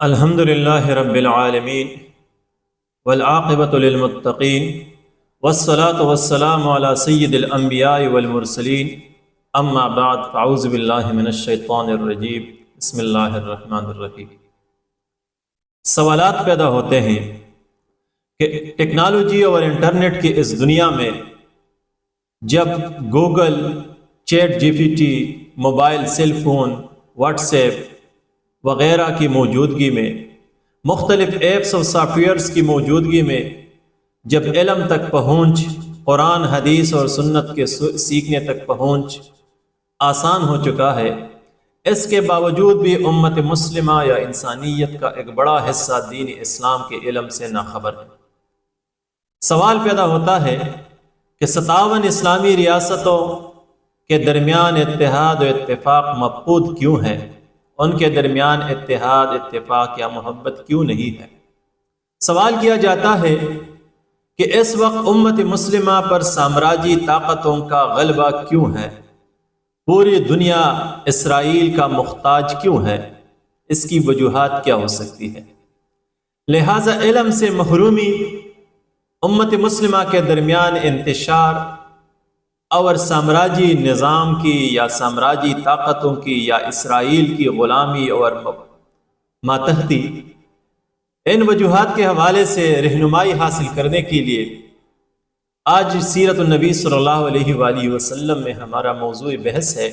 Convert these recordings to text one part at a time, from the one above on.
الحمد للہ رب العالمین والعاقبۃ للمتقین والصلاة والسلام علی سید الانبیاء والمرسلین اما بعد فاعوذ باللہ من الشیطان الرجیم بسم اللہ الرحمن الرحیم۔ سوالات پیدا ہوتے ہیں کہ ٹیکنالوجی اور انٹرنیٹ کی اس دنیا میں جب Google, chat G P T, mobile, cell phone, WhatsApp وغیرہ کی موجودگی میں، مختلف ایپس اور سافٹ ویئرس کی موجودگی میں جب علم تک پہنچ، قرآن، حدیث اور سنت کے سیکھنے تک پہنچ آسان ہو چکا ہے، اس کے باوجود بھی امت مسلمہ یا انسانیت کا ایک بڑا حصہ دین اسلام کے علم سے ناخبر ہے۔ سوال پیدا ہوتا ہے کہ 57 اسلامی ریاستوں کے درمیان اتحاد و اتفاق مفقود کیوں ہے؟ ان کے درمیان اتحاد، اتفاق یا محبت کیوں نہیں ہے؟ سوال کیا جاتا ہے کہ اس وقت امت مسلمہ پر سامراجی طاقتوں کا غلبہ کیوں ہے؟ پوری دنیا اسرائیل کا محتاج کیوں ہے؟ اس کی وجوہات کیا ہو سکتی ہے؟ لہذا علم سے محرومی، امت مسلمہ کے درمیان انتشار اور سامراجی نظام کی یا سامراجی طاقتوں کی یا اسرائیل کی غلامی اور ماتحتی، ان وجوہات کے حوالے سے رہنمائی حاصل کرنے کے لیے آج سیرت النبی صلی اللہ علیہ وآلہ وسلم میں ہمارا موضوع بحث ہے۔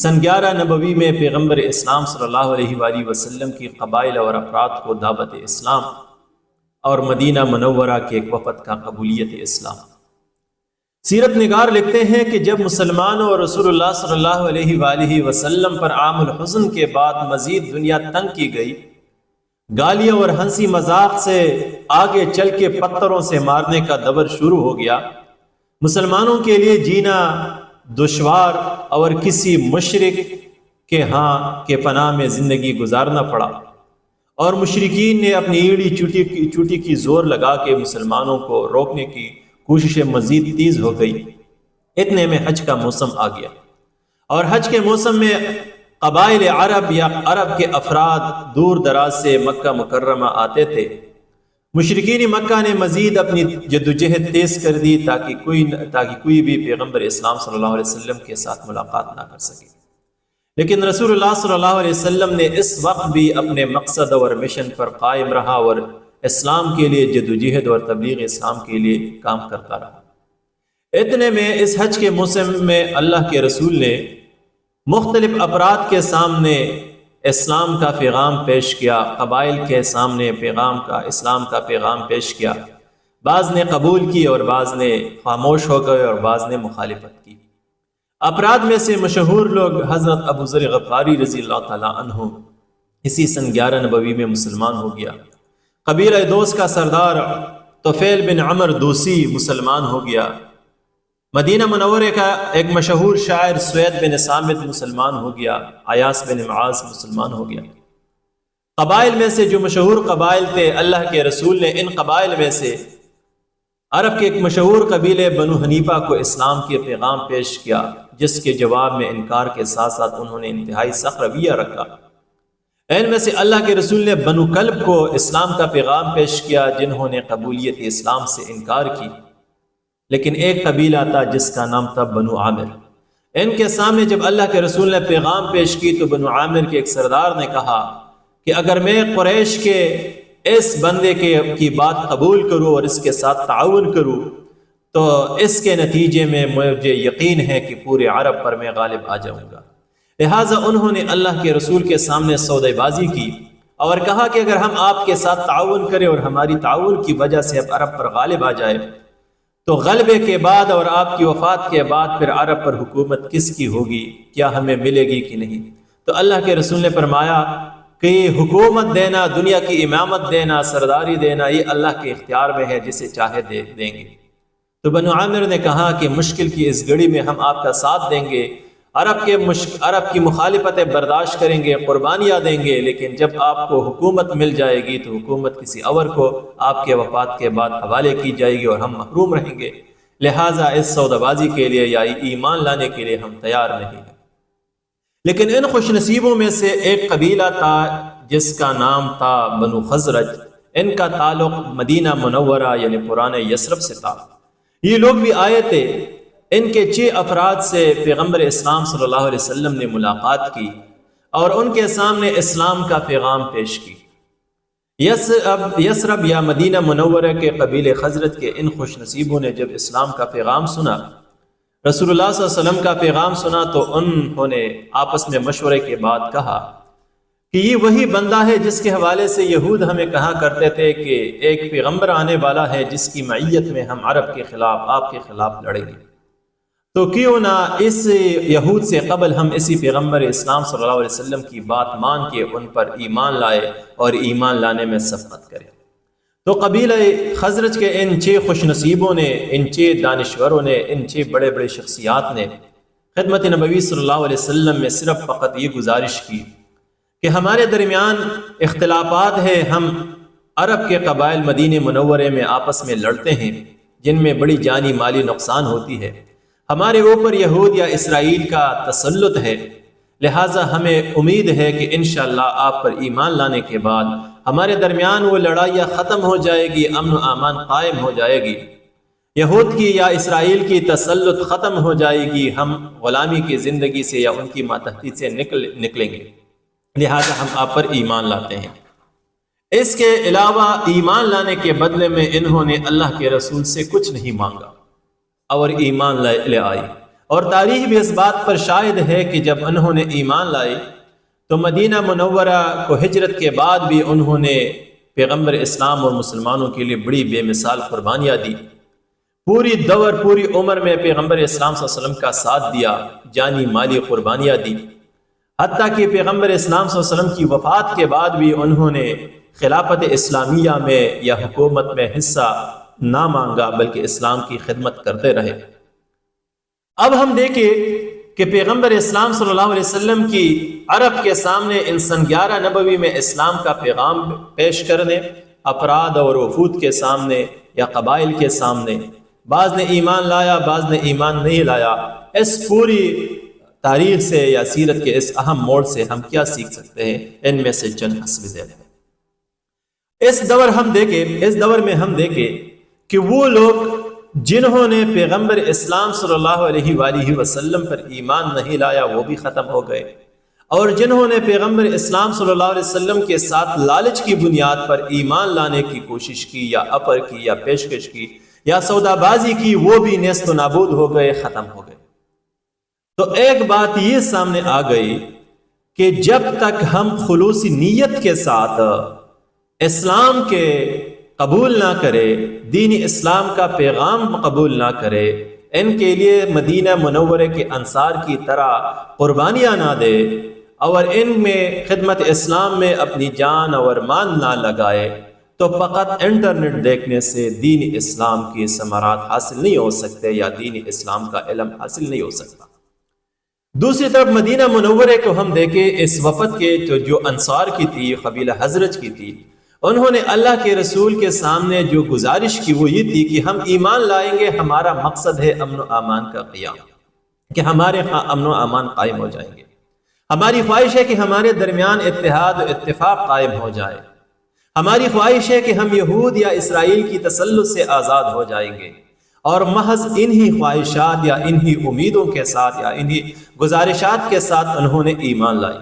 سن 11 نبوی میں پیغمبر اسلام صلی اللہ علیہ وآلہ وسلم کی قبائل اور افراد کو دعوت اسلام اور مدینہ منورہ کے ایک وفد کا قبولیت اسلام۔ سیرت نگار لکھتے ہیں کہ جب مسلمانوں اور رسول اللہ صلی اللہ علیہ وآلہ وسلم پر عام الحزن کے بعد مزید دنیا تنگ کی گئی، گالیوں اور ہنسی مذاق سے آگے چل کے پتھروں سے مارنے کا دور شروع ہو گیا، مسلمانوں کے لیے جینا دشوار اور کسی مشرک کے ہاں کے پناہ میں زندگی گزارنا پڑا، اور مشرکین نے اپنی ایڑی چوٹی کی زور لگا کے مسلمانوں کو روکنے کی کوششیں مزید تیز ہو گئی۔ اتنے میں حج کا موسم آ گیا، اور حج کے موسم میں قبائل عرب یا عرب کے افراد دور دراز سے مکہ مکرمہ آتے تھے۔ مشرکین مکہ نے مزید اپنی جدوجہد تیز کر دی تاکہ کوئی بھی پیغمبر اسلام صلی اللہ علیہ وسلم کے ساتھ ملاقات نہ کر سکے، لیکن رسول اللہ صلی اللہ علیہ وسلم نے اس وقت بھی اپنے مقصد اور مشن پر قائم رہا اور اسلام کے لیے جدوجہد اور تبلیغ اسلام کے لیے کام کرتا رہا۔ اتنے میں اس حج کے موسم میں اللہ کے رسول نے مختلف افراد کے سامنے اسلام کا پیغام پیش کیا، قبائل کے سامنے اسلام کا پیغام پیش کیا۔ بعض نے قبول کی اور بعض نے خاموش ہو گئے اور بعض نے مخالفت کی۔ افراد میں سے مشہور لوگ حضرت ابو ذر غفاری رضی اللہ تعالیٰ عنہ اسی سن 11 نبوی میں مسلمان ہو گیا۔ قبیلہ دوس کا سردار طفیل بن عمر دوسی مسلمان ہو گیا۔ مدینہ منورہ کا ایک مشہور شاعر سوید بن صامت مسلمان ہو گیا۔ عیاص بن معاذ مسلمان ہو گیا۔ قبائل میں سے جو مشہور قبائل تھے، اللہ کے رسول نے ان قبائل میں سے عرب کے ایک مشہور قبیلے بنو حنیفہ کو اسلام کے پیغام پیش کیا، جس کے جواب میں انکار کے ساتھ ساتھ انہوں نے انتہائی سخت رویہ رکھا۔ ان میں سے اللہ کے رسول نے بنو کلب کو اسلام کا پیغام پیش کیا، جنہوں نے قبولیت اسلام سے انکار کی۔ لیکن ایک قبیلہ تھا جس کا نام تھا بنو عامر۔ ان کے سامنے جب اللہ کے رسول نے پیغام پیش کی تو بنو عامر کے ایک سردار نے کہا کہ اگر میں قریش کے اس بندے کی بات قبول کروں اور اس کے ساتھ تعاون کروں تو اس کے نتیجے میں مجھے یقین ہے کہ پورے عرب پر میں غالب آ جاؤں گا۔ لہٰذا انہوں نے اللہ کے رسول کے سامنے سودے بازی کی اور کہا کہ اگر ہم آپ کے ساتھ تعاون کریں اور ہماری تعاون کی وجہ سے اب عرب پر غالب آ جائے تو غلبے کے بعد اور آپ کی وفات کے بعد پھر عرب پر حکومت کس کی ہوگی؟ کیا ہمیں ملے گی کہ نہیں؟ تو اللہ کے رسول نے فرمایا کہ حکومت دینا، دنیا کی امامت دینا، سرداری دینا، یہ اللہ کے اختیار میں ہے، جسے چاہے دیں گے۔ تو بنو عامر نے کہا کہ مشکل کی اس گھڑی میں ہم آپ کا ساتھ دیں گے، عرب کی مخالفتیں برداشت کریں گے، قربانیاں دیں گے، لیکن جب آپ کو حکومت مل جائے گی تو حکومت کسی اور کو آپ کے وفات کے بعد حوالے کی جائے گی اور ہم محروم رہیں گے۔ لہٰذا اس سودا بازی کے لیے یا ایمان لانے کے لیے ہم تیار نہیں ہیں۔ لیکن ان خوش نصیبوں میں سے ایک قبیلہ تھا جس کا نام تھا بنو خزرج، ان کا تعلق مدینہ منورہ یعنی پرانے یثرب سے تھا۔ یہ لوگ بھی آئے تھے، ان کے 6 افراد سے پیغمبر اسلام صلی اللہ علیہ وسلم نے ملاقات کی اور ان کے سامنے اسلام کا پیغام پیش کی۔ یثرب یا مدینہ منورہ کے قبیلے خزرج کے ان خوش نصیبوں نے جب اسلام کا پیغام سنا، رسول اللہ صلی اللہ علیہ وسلم کا پیغام سنا، تو انہوں نے آپس میں مشورے کے بعد کہا کہ یہ وہی بندہ ہے جس کے حوالے سے یہود ہمیں کہا کرتے تھے کہ ایک پیغمبر آنے والا ہے جس کی معیت میں ہم عرب کے خلاف، آپ کے خلاف لڑیں گے، تو کیوں نہ اس یہود سے قبل ہم اسی پیغمبر اسلام صلی اللہ علیہ وسلم کی بات مان کے ان پر ایمان لائے اور ایمان لانے میں سبقت کریں۔ تو قبیلہ خزرج کے ان 6 خوش نصیبوں نے، ان 6 دانشوروں نے، ان 6 بڑے بڑے شخصیات نے خدمت نبوی صلی اللہ علیہ وسلم میں صرف فقط یہ گزارش کی کہ ہمارے درمیان اختلافات ہیں، ہم عرب کے قبائل مدینہ منورے میں آپس میں لڑتے ہیں جن میں بڑی جانی مالی نقصان ہوتی ہے، ہمارے اوپر یہود یا اسرائیل کا تسلط ہے، لہٰذا ہمیں امید ہے کہ انشاءاللہ آپ پر ایمان لانے کے بعد ہمارے درمیان وہ لڑائیاں ختم ہو جائے گی، امن و امان قائم ہو جائے گی، یہود کی یا اسرائیل کی تسلط ختم ہو جائے گی، ہم غلامی کی زندگی سے یا ان کی ماتحتی سے نکلیں گے، لہٰذا ہم آپ پر ایمان لاتے ہیں۔ اس کے علاوہ ایمان لانے کے بدلے میں انہوں نے اللہ کے رسول سے کچھ نہیں مانگا اور ایمان لے آئی، اور تاریخ بھی اس بات پر شاہد ہے کہ جب انہوں نے ایمان لائے تو مدینہ منورہ کو ہجرت کے بعد بھی انہوں نے پیغمبر اسلام اور مسلمانوں کے لیے بڑی بے مثال قربانیاں دی، پوری عمر میں پیغمبر اسلام صلی اللہ علیہ وسلم کا ساتھ دیا، جانی مالی قربانیاں دی، حتیٰ کہ پیغمبر اسلام صلی اللہ علیہ وسلم کی وفات کے بعد بھی انہوں نے خلافت اسلامیہ میں یا حکومت میں حصہ نہ مانگا بلکہ اسلام کی خدمت کرتے رہے۔ اب ہم دیکھیں کہ پیغمبر اسلام صلی اللہ علیہ وسلم کی عرب کے سامنے ان سن 11 نبوی میں اسلام کا پیغام پیش کرنے، افراد اور وفود کے سامنے یا قبائل کے سامنے، بعض نے ایمان لایا، بعض نے ایمان نہیں لایا، اس پوری تاریخ سے یا سیرت کے اس اہم موڑ سے ہم کیا سیکھ سکتے ہیں؟ ان میں سے چند حسب ذیل ہیں۔ اس دور میں ہم دیکھیں کہ وہ لوگ جنہوں نے پیغمبر اسلام صلی اللہ علیہ وآلہ وسلم پر ایمان نہیں لایا وہ بھی ختم ہو گئے، اور جنہوں نے پیغمبر اسلام صلی اللہ علیہ وسلم کے ساتھ لالچ کی بنیاد پر ایمان لانے کی کوشش کی یا افر کی یا پیشکش کی یا سودا بازی کی، وہ بھی نیست و نابود ہو گئے، ختم ہو گئے۔ تو ایک بات یہ سامنے آ گئی کہ جب تک ہم خلوصی نیت کے ساتھ اسلام کے قبول نہ کرے، دین اسلام کا پیغام قبول نہ کرے، ان کے لیے مدینہ منورے کے انصار کی طرح قربانیاں نہ دے اور ان میں خدمت اسلام میں اپنی جان اور مال نہ لگائے، تو فقط انٹرنیٹ دیکھنے سے دین اسلام کی ثمرات حاصل نہیں ہو سکتے یا دین اسلام کا علم حاصل نہیں ہو سکتا۔ دوسری طرف مدینہ منورے کو ہم دیکھیں، اس وفد کے جو انصار کی تھی، قبیلہ حضرج کی تھی، انہوں نے اللہ کے رسول کے سامنے جو گزارش کی وہ یہ تھی کہ ہم ایمان لائیں گے، ہمارا مقصد ہے امن و امان کا قیام، کہ ہمارے ہاں امن و امان قائم ہو جائیں گے، ہماری خواہش ہے کہ ہمارے درمیان اتحاد و اتفاق قائم ہو جائے، ہماری خواہش ہے کہ ہم یہود یا اسرائیل کی تسلط سے آزاد ہو جائیں گے، اور محض انہی خواہشات یا انہی امیدوں کے ساتھ یا انہی گزارشات کے ساتھ انہوں نے ایمان لائی۔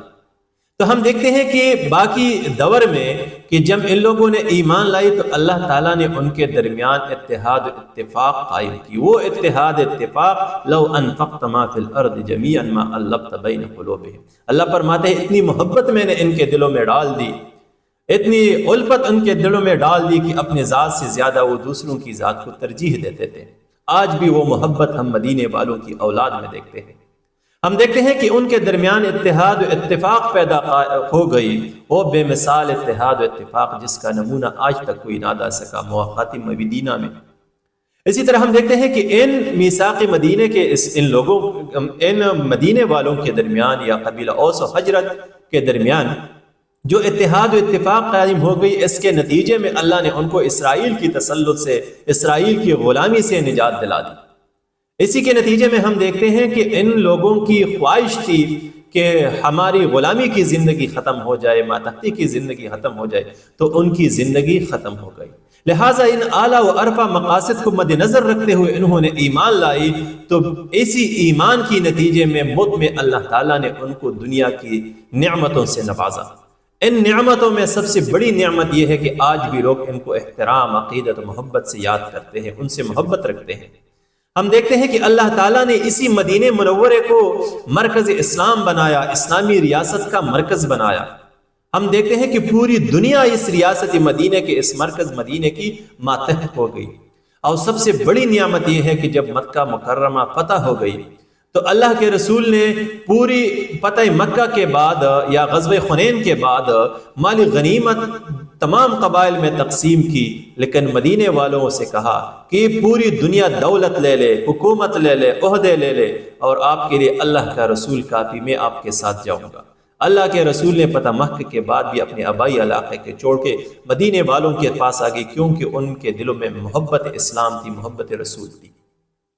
تو ہم دیکھتے ہیں کہ باقی دور میں کہ جب ان لوگوں نے ایمان لائی تو اللہ تعالیٰ نے ان کے درمیان اتحاد و اتفاق قائم کی، وہ اتحاد اتفاق لو انفقت ما فی الارض جمیعا ما الفت بین قلوبہم، اللہ فرماتے ہیں اتنی محبت میں نے ان کے دلوں میں ڈال دی، اتنی الفت ان کے دلوں میں ڈال دی کہ اپنے ذات سے زیادہ وہ دوسروں کی ذات کو ترجیح دیتے تھے۔ آج بھی وہ محبت ہم مدینے والوں کی اولاد میں دیکھتے ہیں، ہم دیکھتے ہیں کہ ان کے درمیان اتحاد و اتفاق پیدا ہو گئی، وہ بے مثال اتحاد و اتفاق جس کا نمونہ آج تک کوئی نہ دے سکا خاتم مدینہ میں۔ اسی طرح ہم دیکھتے ہیں کہ ان میثاق مدینے کے ان مدینے والوں کے درمیان یا قبیلہ اوس و حجرت کے درمیان جو اتحاد و اتفاق قائم ہو گئی، اس کے نتیجے میں اللہ نے ان کو اسرائیل کی تسلط سے، اسرائیل کی غلامی سے نجات دلا دی۔ اسی کے نتیجے میں ہم دیکھتے ہیں کہ ان لوگوں کی خواہش تھی کہ ہماری غلامی کی زندگی ختم ہو جائے، ماتحتی کی زندگی ختم ہو جائے، تو ان کی زندگی ختم ہو گئی۔ لہٰذا ان اعلیٰ و عرفہ مقاصد کو مد نظر رکھتے ہوئے انہوں نے ایمان لائی، تو اسی ایمان کی نتیجے میں مد میں اللہ تعالیٰ نے ان کو دنیا کی نعمتوں سے نوازا۔ ان نعمتوں میں سب سے بڑی نعمت یہ ہے کہ آج بھی لوگ ان کو احترام، عقیدت و محبت سے یاد کرتے ہیں، ان سے محبت رکھتے ہیں۔ ہم دیکھتے ہیں کہ اللہ تعالیٰ نے اسی مدینہ منورے کو مرکز اسلام بنایا، اسلامی ریاست کا مرکز بنایا۔ ہم دیکھتے ہیں کہ پوری دنیا اس ریاست مدینہ کے، اس مرکز مدینہ کی ماتحت ہو گئی۔ اور سب سے بڑی نعمت یہ ہے کہ جب مکہ مکرمہ فتح ہو گئی تو اللہ کے رسول نے پوری فتح مکہ کے بعد یا غزوہ حنین کے بعد مال غنیمت تمام قبائل میں تقسیم کی، لیکن مدینے والوں سے کہا کہ پوری دنیا دولت لے لے، حکومت لے لے، عہدے لے لے، اور آپ کے لیے اللہ کا رسول کافی، میں آپ کے ساتھ جاؤں گا۔ اللہ کے رسول نے فتح مکہ کے بعد بھی اپنے آبائی علاقے کے چھوڑ کے مدینے والوں کے پاس آ گئی، کیونکہ ان کے دلوں میں محبت اسلام تھی، محبت رسول تھی۔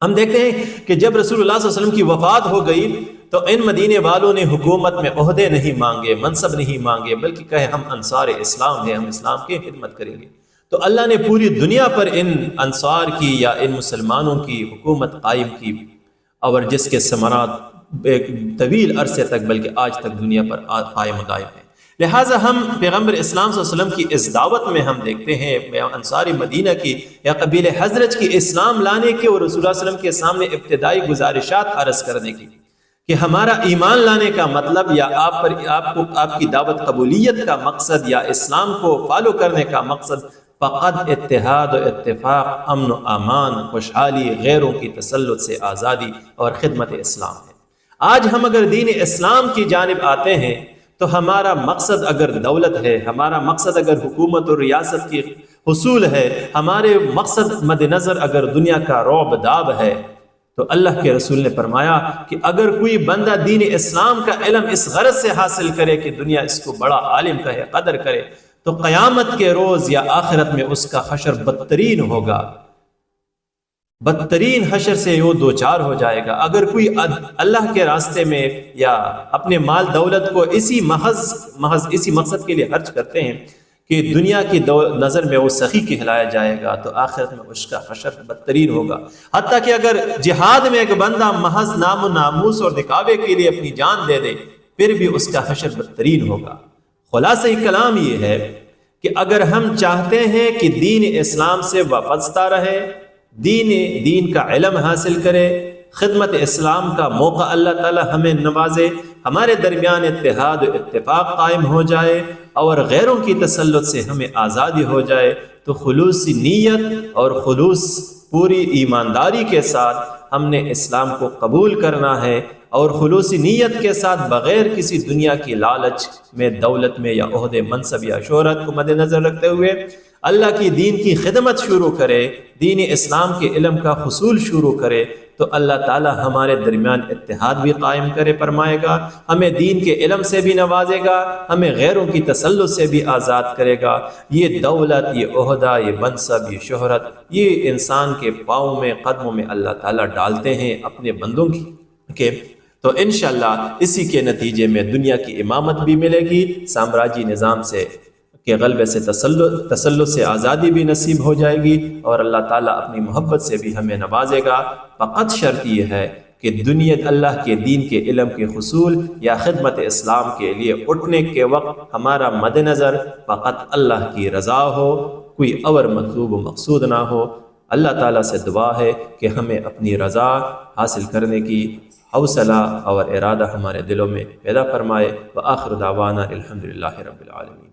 ہم دیکھتے ہیں کہ جب رسول اللہ صلی اللہ علیہ وسلم کی وفات ہو گئی تو ان مدینے والوں نے حکومت میں عہدے نہیں مانگے، منصب نہیں مانگے، بلکہ کہے ہم انصار اسلام ہیں، ہم اسلام کی خدمت کریں گے۔ تو اللہ نے پوری دنیا پر ان انصار کی یا ان مسلمانوں کی حکومت قائم کی، اور جس کے ثمرات ایک طویل عرصے تک بلکہ آج تک دنیا پر قائم و دائم ہیں۔ لہٰذا ہم پیغمبر اسلام صلی اللہ علیہ وسلم کی اس دعوت میں ہم دیکھتے ہیں انصاری مدینہ کی یا قبیل حضرت کی اسلام لانے کے اور رسول اللہ علیہ وسلم کے سامنے ابتدائی گزارشات عرض کرنے کی کہ ہمارا ایمان لانے کا مطلب یا آپ کی دعوت قبولیت کا مقصد یا اسلام کو فالو کرنے کا مقصد فقط اتحاد و اتفاق، امن و امان، خوشحالی، غیروں کی تسلط سے آزادی اور خدمت اسلام ہے۔ آج ہم اگر دین اسلام کی جانب آتے ہیں تو ہمارا مقصد اگر دولت ہے، ہمارا مقصد اگر حکومت اور ریاست کی حصول ہے، ہمارے مقصد مد نظر اگر دنیا کا رعب داب ہے، تو اللہ کے رسول نے فرمایا کہ اگر کوئی بندہ دین اسلام کا علم اس غرض سے حاصل کرے کہ دنیا اس کو بڑا عالم کہے، قدر کرے، تو قیامت کے روز یا آخرت میں اس کا حشر بدترین ہوگا، بدترین حشر سے وہ دوچار ہو جائے گا۔ اگر کوئی اللہ کے راستے میں یا اپنے مال دولت کو محض اسی مقصد کے لیے خرچ کرتے ہیں کہ دنیا کی نظر میں وہ سخی کہلایا جائے گا، تو آخرت میں اس کا حشر بدترین ہوگا۔ حتیٰ کہ اگر جہاد میں ایک بندہ محض نام و ناموس اور دکھاوے کے لیے اپنی جان دے دے، پھر بھی اس کا حشر بدترین ہوگا۔ خلاصہ کلام یہ ہے کہ اگر ہم چاہتے ہیں کہ دین اسلام سے وابستہ رہے، دین کا علم حاصل کرے، خدمت اسلام کا موقع اللہ تعالی ہمیں نوازے، ہمارے درمیان اتحاد و اتفاق قائم ہو جائے اور غیروں کی تسلط سے ہمیں آزادی ہو جائے، تو خلوصی نیت اور خلوص پوری ایمانداری کے ساتھ ہم نے اسلام کو قبول کرنا ہے، اور خلوصی نیت کے ساتھ بغیر کسی دنیا کی لالچ میں، دولت میں یا عہدے، منصب یا شہرت کو مد نظر رکھتے ہوئے اللہ کی دین کی خدمت شروع کرے، دین اسلام کے علم کا حصول شروع کرے، تو اللہ تعالی ہمارے درمیان اتحاد بھی قائم کرے فرمائے گا، ہمیں دین کے علم سے بھی نوازے گا، ہمیں غیروں کی تسلط سے بھی آزاد کرے گا۔ یہ دولت، یہ عہدہ، یہ منصب، یہ شہرت، یہ انسان کے پاؤں میں، قدموں میں اللہ تعالی ڈالتے ہیں اپنے بندوں کے، تو انشاءاللہ اسی کے نتیجے میں دنیا کی امامت بھی ملے گی، سامراجی نظام سے کے غلبے سے تسلط سے آزادی بھی نصیب ہو جائے گی، اور اللہ تعالیٰ اپنی محبت سے بھی ہمیں نوازے گا۔ فقط شرط یہ ہے کہ دنیا اللہ کے دین کے علم کے حصول یا خدمت اسلام کے لیے اٹھنے کے وقت ہمارا مد نظر فقط اللہ کی رضا ہو، کوئی اور مطلوب و مقصود نہ ہو۔ اللہ تعالیٰ سے دعا ہے کہ ہمیں اپنی رضا حاصل کرنے کی حوصلہ اور ارادہ ہمارے دلوں میں پیدا فرمائے۔ وآخر دعوانا الحمدللہ رب العالمین۔